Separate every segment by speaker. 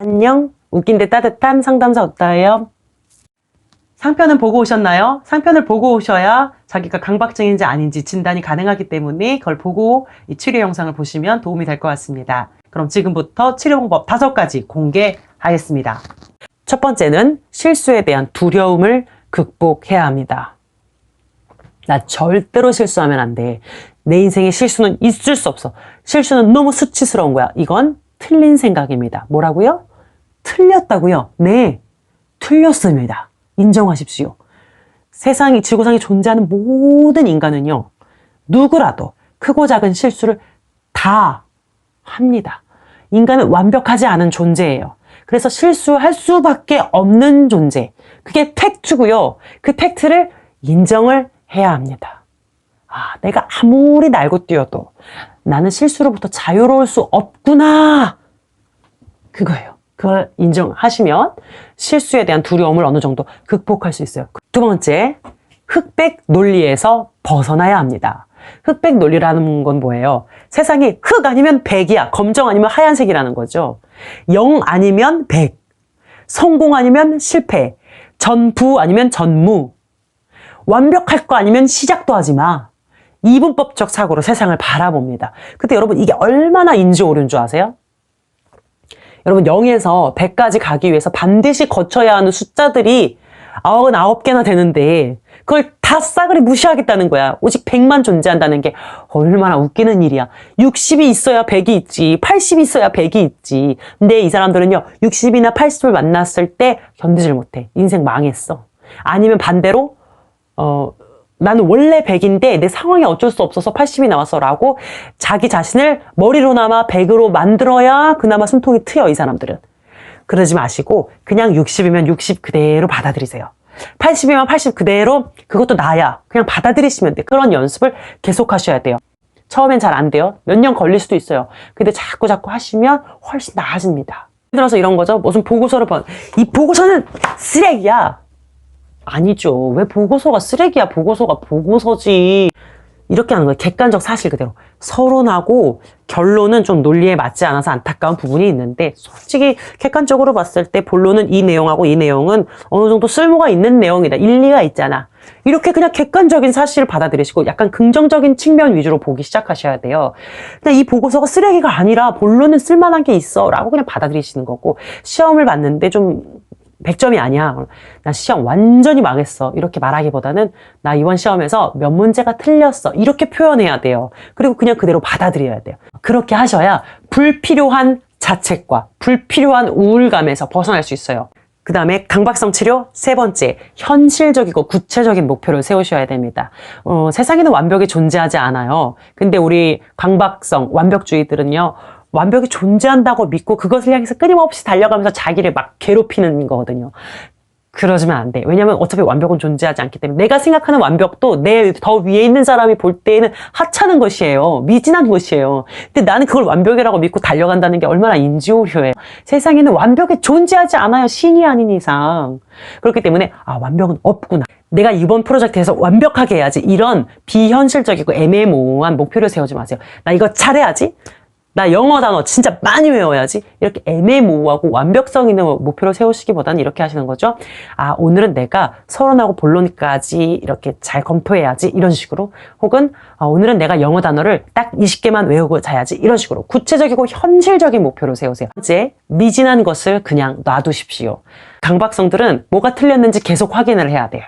Speaker 1: 안녕, 웃긴데 따뜻한 상담사 오따예요. 상편은 보고 오셨나요? 상편을 보고 오셔야 자기가 강박증인지 아닌지 진단이 가능하기 때문에 그걸 보고 이 치료 영상을 보시면 도움이 될 것 같습니다. 그럼 지금부터 치료 방법 5가지 공개하겠습니다. 첫 번째는 실수에 대한 두려움을 극복해야 합니다. 나 절대로 실수하면 안 돼. 내 인생에 실수는 있을 수 없어. 실수는 너무 수치스러운 거야. 이건 틀린 생각입니다. 뭐라고요? 틀렸다고요? 네, 틀렸습니다. 인정하십시오. 세상이, 지구상에 존재하는 모든 인간은요, 누구라도 크고 작은 실수를 다 합니다. 인간은 완벽하지 않은 존재예요. 그래서 실수할 수밖에 없는 존재. 그게 팩트고요. 그 팩트를 인정을 해야 합니다. 내가 아무리 날고 뛰어도 나는 실수로부터 자유로울 수 없구나. 그거예요. 그걸 인정하시면 실수에 대한 두려움을 어느 정도 극복할 수 있어요. 두 번째, 흑백 논리에서 벗어나야 합니다. 흑백 논리라는 건 뭐예요? 세상이 흑 아니면 백이야. 검정 아니면 하얀색이라는 거죠. 0 아니면 100. 성공 아니면 실패. 전부 아니면 전무. 완벽할 거 아니면 시작도 하지 마. 이분법적 사고로 세상을 바라봅니다. 근데 여러분, 이게 얼마나 인지 오류인 줄 아세요? 여러분, 0에서 100까지 가기 위해서 반드시 거쳐야 하는 숫자들이 99개나 되는데 그걸 다 싸그리 무시하겠다는 거야. 오직 100만 존재한다는 게 얼마나 웃기는 일이야. 60이 있어야 100이 있지. 80이 있어야 100이 있지. 근데 이 사람들은요, 60이나 80을 만났을 때 견디질 못해. 인생 망했어. 아니면 반대로 나는 원래 100인데 내 상황이 어쩔 수 없어서 80이 나왔어 라고 자기 자신을 머리로나마 100으로 만들어야 그나마 숨통이 트여, 이 사람들은. 그러지 마시고 그냥 60이면 60 그대로 받아들이세요. 80이면 80 그대로, 그것도 나야. 그냥 받아들이시면 돼. 그런 연습을 계속 하셔야 돼요. 처음엔 잘 안 돼요. 몇 년 걸릴 수도 있어요. 근데 자꾸 하시면 훨씬 나아집니다. 예를 들어서 이런 거죠. 무슨 보고서를 이 보고서는 쓰레기야. 아니죠. 왜 보고서가 쓰레기야? 보고서가 보고서지. 이렇게 하는 거예요. 객관적 사실 그대로. 서론하고 결론은 좀 논리에 맞지 않아서 안타까운 부분이 있는데, 솔직히 객관적으로 봤을 때 본론은 이 내용하고 이 내용은 어느 정도 쓸모가 있는 내용이다. 일리가 있잖아. 이렇게 그냥 객관적인 사실을 받아들이시고 약간 긍정적인 측면 위주로 보기 시작하셔야 돼요. 근데 이 보고서가 쓰레기가 아니라 본론은 쓸만한 게 있어 라고 그냥 받아들이시는 거고, 시험을 봤는데 좀 100점이 아니야. 나 시험 완전히 망했어. 이렇게 말하기보다는 나 이번 시험에서 몇 문제가 틀렸어. 이렇게 표현해야 돼요. 그리고 그냥 그대로 받아들여야 돼요. 그렇게 하셔야 불필요한 자책과 불필요한 우울감에서 벗어날 수 있어요. 그 다음에 강박성 치료 세 번째, 현실적이고 구체적인 목표를 세우셔야 됩니다. 세상에는 완벽이 존재하지 않아요. 근데 우리 강박성, 완벽주의들은요, 완벽이 존재한다고 믿고 그것을 향해서 끊임없이 달려가면서 자기를 막 괴롭히는 거거든요. 그러지면 안 돼. 왜냐면 어차피 완벽은 존재하지 않기 때문에 내가 생각하는 완벽도 내 더 위에 있는 사람이 볼 때에는 하찮은 것이에요. 미진한 것이에요. 근데 나는 그걸 완벽이라고 믿고 달려간다는 게 얼마나 인지오류예요. 세상에는 완벽이 존재하지 않아요. 신이 아닌 이상. 그렇기 때문에 완벽은 없구나. 내가 이번 프로젝트에서 완벽하게 해야지. 이런 비현실적이고 애매모호한 목표를 세우지 마세요. 나 이거 잘해야지. 나 영어 단어 진짜 많이 외워야지. 이렇게 애매모호하고 완벽성 있는 목표를 세우시기보다는 이렇게 하시는 거죠. 오늘은 내가 서론하고 본론까지 이렇게 잘 검토해야지. 이런 식으로. 혹은 오늘은 내가 영어 단어를 딱 20개만 외우고 자야지. 이런 식으로 구체적이고 현실적인 목표를 세우세요. 이제 미진한 것을 그냥 놔두십시오. 강박성들은 뭐가 틀렸는지 계속 확인을 해야 돼요.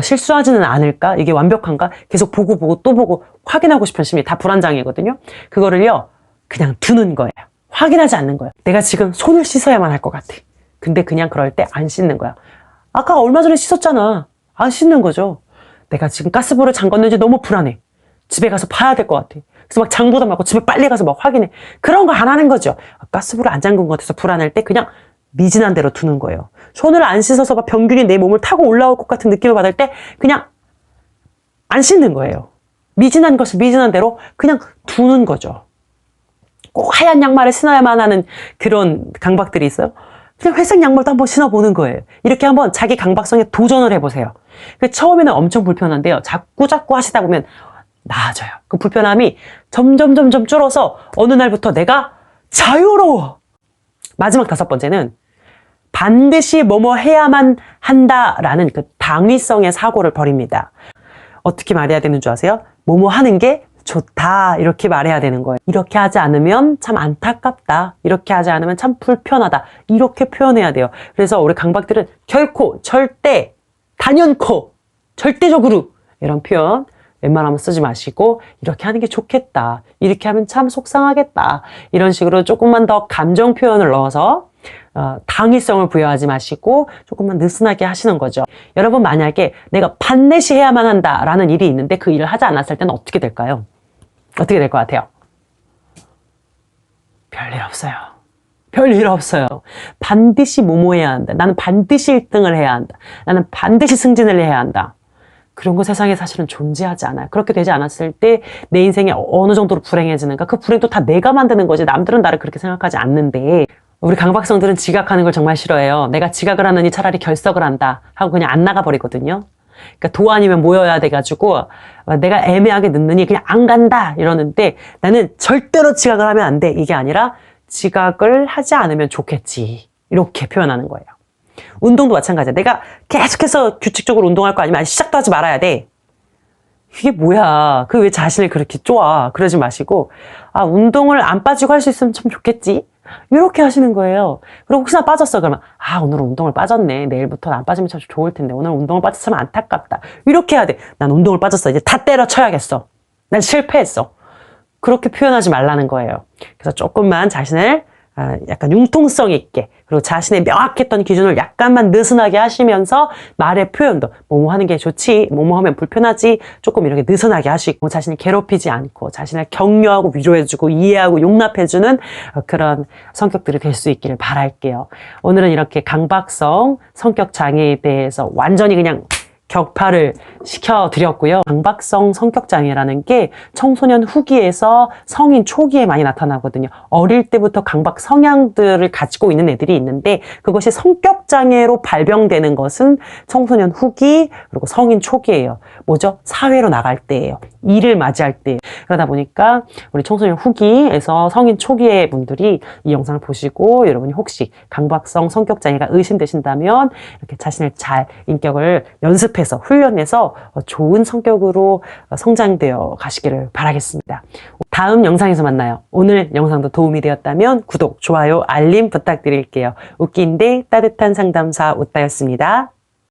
Speaker 1: 실수하지는 않을까? 이게 완벽한가? 계속 보고 또 보고 확인하고 싶은 심리, 다 불안장애거든요. 그거를요, 그냥 두는 거예요. 확인하지 않는 거예요. 내가 지금 손을 씻어야만 할 것 같아. 근데 그냥 그럴 때 안 씻는 거야. 아까 얼마 전에 씻었잖아. 안 씻는 거죠. 내가 지금 가스불을 잠궜는지 너무 불안해. 집에 가서 봐야 될 것 같아. 그래서 막 장보다 말고 집에 빨리 가서 막 확인해. 그런 거 안 하는 거죠. 가스불을 안 잠근 것 같아서 불안할 때 그냥 미진한 대로 두는 거예요. 손을 안 씻어서 막 병균이 내 몸을 타고 올라올 것 같은 느낌을 받을 때 그냥 안 씻는 거예요. 미진한 것을 미진한 대로 그냥 두는 거죠. 꼭 하얀 양말을 신어야만 하는 그런 강박들이 있어요. 그냥 회색 양말도 한번 신어보는 거예요. 이렇게 한번 자기 강박성에 도전을 해보세요. 처음에는 엄청 불편한데요. 자꾸 하시다 보면 나아져요. 그 불편함이 점점 줄어서 어느 날부터 내가 자유로워. 마지막 5번째는 반드시 뭐뭐 해야만 한다라는 그 당위성의 사고를 벌입니다. 어떻게 말해야 되는 줄 아세요? 뭐뭐 하는 게 좋다 이렇게 말해야 되는 거예요. 이렇게 하지 않으면 참 안타깝다. 이렇게 하지 않으면 참 불편하다. 이렇게 표현해야 돼요. 그래서 우리 강박들은 결코, 절대, 단연코, 절대적으로 이런 표현 웬만하면 쓰지 마시고 이렇게 하는 게 좋겠다. 이렇게 하면 참 속상하겠다. 이런 식으로 조금만 더 감정 표현을 넣어서 당위성을 부여하지 마시고 조금만 느슨하게 하시는 거죠. 여러분 만약에 내가 반드시 해야만 한다라는 일이 있는데 그 일을 하지 않았을 때는 어떻게 될까요? 어떻게 될 것 같아요? 별일 없어요. 별일 없어요. 반드시 뭐뭐 해야 한다. 나는 반드시 1등을 해야 한다. 나는 반드시 승진을 해야 한다. 그런 거 세상에 사실은 존재하지 않아요. 그렇게 되지 않았을 때 내 인생이 어느 정도로 불행해지는가? 그 불행도 다 내가 만드는 거지. 남들은 나를 그렇게 생각하지 않는데 우리 강박성들은 지각하는 걸 정말 싫어해요. 내가 지각을 하느니 차라리 결석을 한다 하고 그냥 안 나가버리거든요. 그러니까 도 아니면 모여야 돼가지고 내가 애매하게 늦느니 그냥 안 간다 이러는데 나는 절대로 지각을 하면 안 돼. 이게 아니라 지각을 하지 않으면 좋겠지. 이렇게 표현하는 거예요. 운동도 마찬가지야. 내가 계속해서 규칙적으로 운동할 거 아니면 아예 시작도 하지 말아야 돼. 이게 뭐야. 그 왜 자신을 그렇게 쪼아. 그러지 마시고 운동을 안 빠지고 할 수 있으면 참 좋겠지. 이렇게 하시는 거예요. 그리고 혹시나 빠졌어. 그러면 오늘은 운동을 빠졌네. 내일부터는 안 빠지면 참 좋을 텐데 오늘 운동을 빠졌으면 안타깝다. 이렇게 해야 돼. 난 운동을 빠졌어. 이제 다 때려쳐야겠어. 난 실패했어. 그렇게 표현하지 말라는 거예요. 그래서 조금만 자신을 약간 융통성 있게 그리고 자신의 명확했던 기준을 약간만 느슨하게 하시면서 말의 표현도 뭐뭐 하는 게 좋지 뭐뭐 하면 불편하지 조금 이렇게 느슨하게 하시고 자신을 괴롭히지 않고 자신을 격려하고 위로해주고 이해하고 용납해주는 그런 성격들이 될 수 있기를 바랄게요. 오늘은 이렇게 강박성 성격 장애에 대해서 완전히 그냥 격파를 시켜드렸고요. 강박성 성격장애라는 게 청소년 후기에서 성인 초기에 많이 나타나거든요. 어릴 때부터 강박 성향들을 가지고 있는 애들이 있는데 그것이 성격장애로 발병되는 것은 청소년 후기 그리고 성인 초기예요. 뭐죠? 사회로 나갈 때예요. 일을 맞이할 때. 그러다 보니까 우리 청소년 후기에서 성인 초기의 분들이 이 영상을 보시고 여러분이 혹시 강박성 성격장애가 의심되신다면 이렇게 자신을 잘 인격을 연습해서 훈련해서 좋은 성격으로 성장되어 가시기를 바라겠습니다. 다음 영상에서 만나요. 오늘 영상도 도움이 되었다면 구독, 좋아요, 알림 부탁드릴게요. 웃긴데 따뜻한 상담사 웃다였습니다.